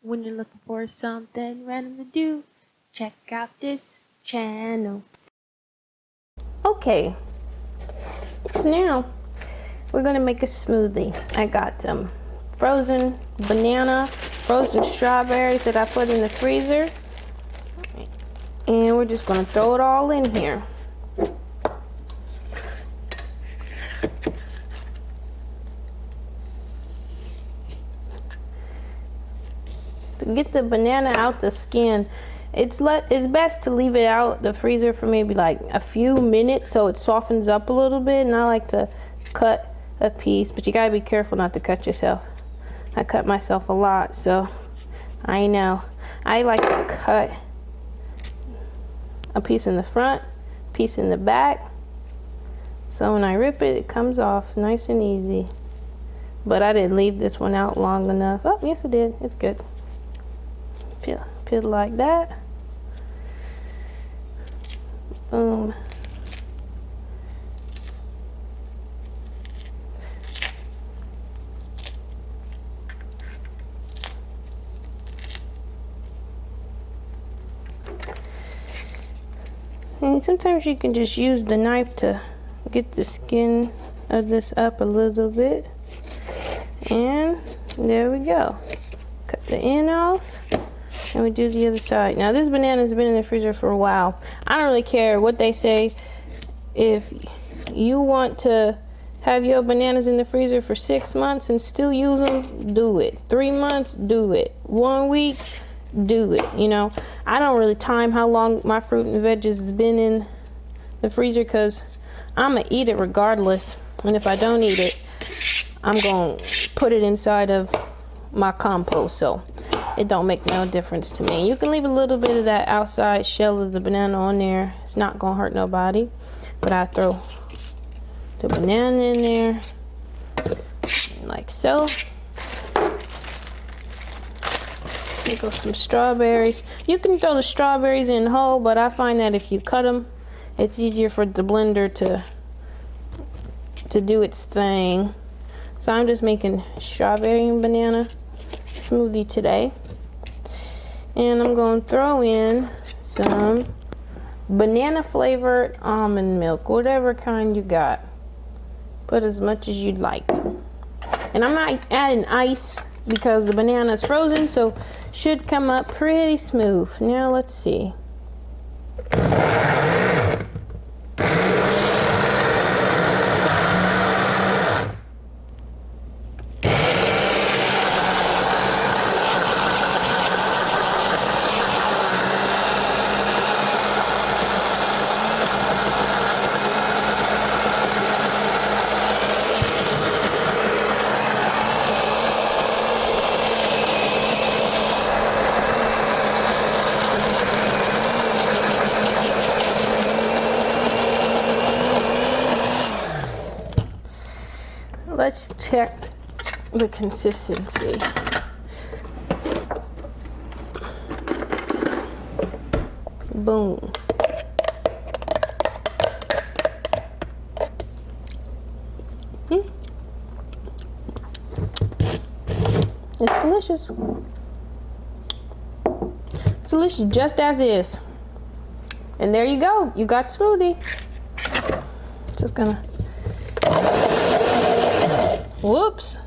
When you're looking for something random to do, check out this channel. Okay, so now we're gonna make a smoothie. I got some frozen banana, frozen strawberries that I put in the freezer, and we're just gonna throw it all in here. To get the banana out the skin, it's best to leave it out the freezer for maybe like a few minutes so it softens up a little bit. And I like to cut a piece, but you gotta be careful not to cut yourself. I cut myself a lot, so I know. I like to cut a piece in the front, piece in the back, so when I rip it, it comes off nice and easy. But I didn't leave this one out long enough. Oh, yes I did. It's good. Peel like that. Boom. And sometimes you can just use the knife to get the skin of this up a little bit. And there we go. Cut the end off. And we do the other side. Now this banana's been in the freezer for a while. I don't really care what they say. If you want to have your bananas in the freezer for 6 months and still use them, do it. 3 months, do it. 1 week, do it. You know, I don't really time how long my fruit and veggies has been in the freezer because I'm gonna eat it regardless. And if I don't eat it, I'm gonna put it inside of my compost. So it don't make no difference to me. You can leave a little bit of that outside shell of the banana on there. It's not gonna hurt nobody. But I throw the banana in there like so. There goes some strawberries. You can throw the strawberries in whole, but I find that if you cut them, it's easier for the blender to do its thing. So I'm just making strawberry and banana smoothie today. And I'm going to throw in some banana flavored almond milk, whatever kind you got. Put as much as you'd like. And I'm not adding ice because the banana is frozen, so should come up pretty smooth. Now let's see. Let's check the consistency. Boom. It's delicious. It's delicious just as is. And there you go. You got smoothie. Just gonna... Whoops,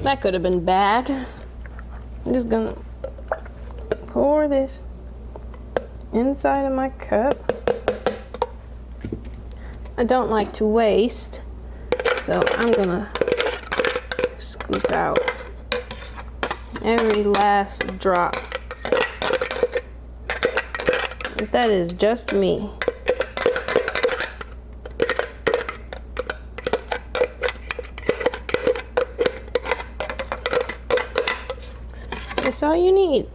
that could have been bad. I'm just gonna pour this inside of my cup. I don't like to waste, so I'm gonna scoop out every last drop. That is just me. That's all you need.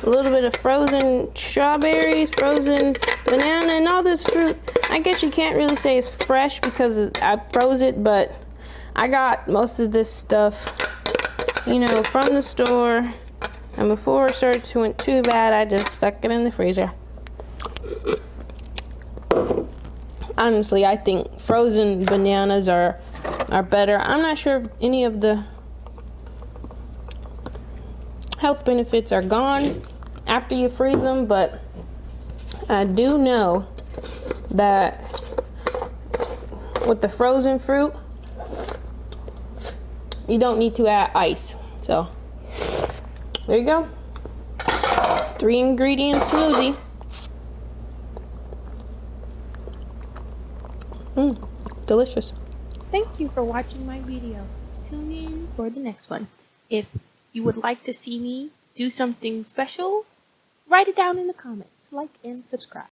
A little bit of frozen strawberries, frozen banana, and all this fruit. I guess you can't really say it's fresh because I froze it, but I got most of this stuff, you know, from the store. And before it started to went too bad, I just stuck it in the freezer. Honestly, I think frozen bananas are better. I'm not sure if any of the health benefits are gone after you freeze them, but I do know that with the frozen fruit, you don't need to add ice. So there you go. 3-ingredient smoothie. Delicious. Thank you for watching my video. Tune in for the next one. If you would like to see me do something special, write it down in the comments. Like and subscribe.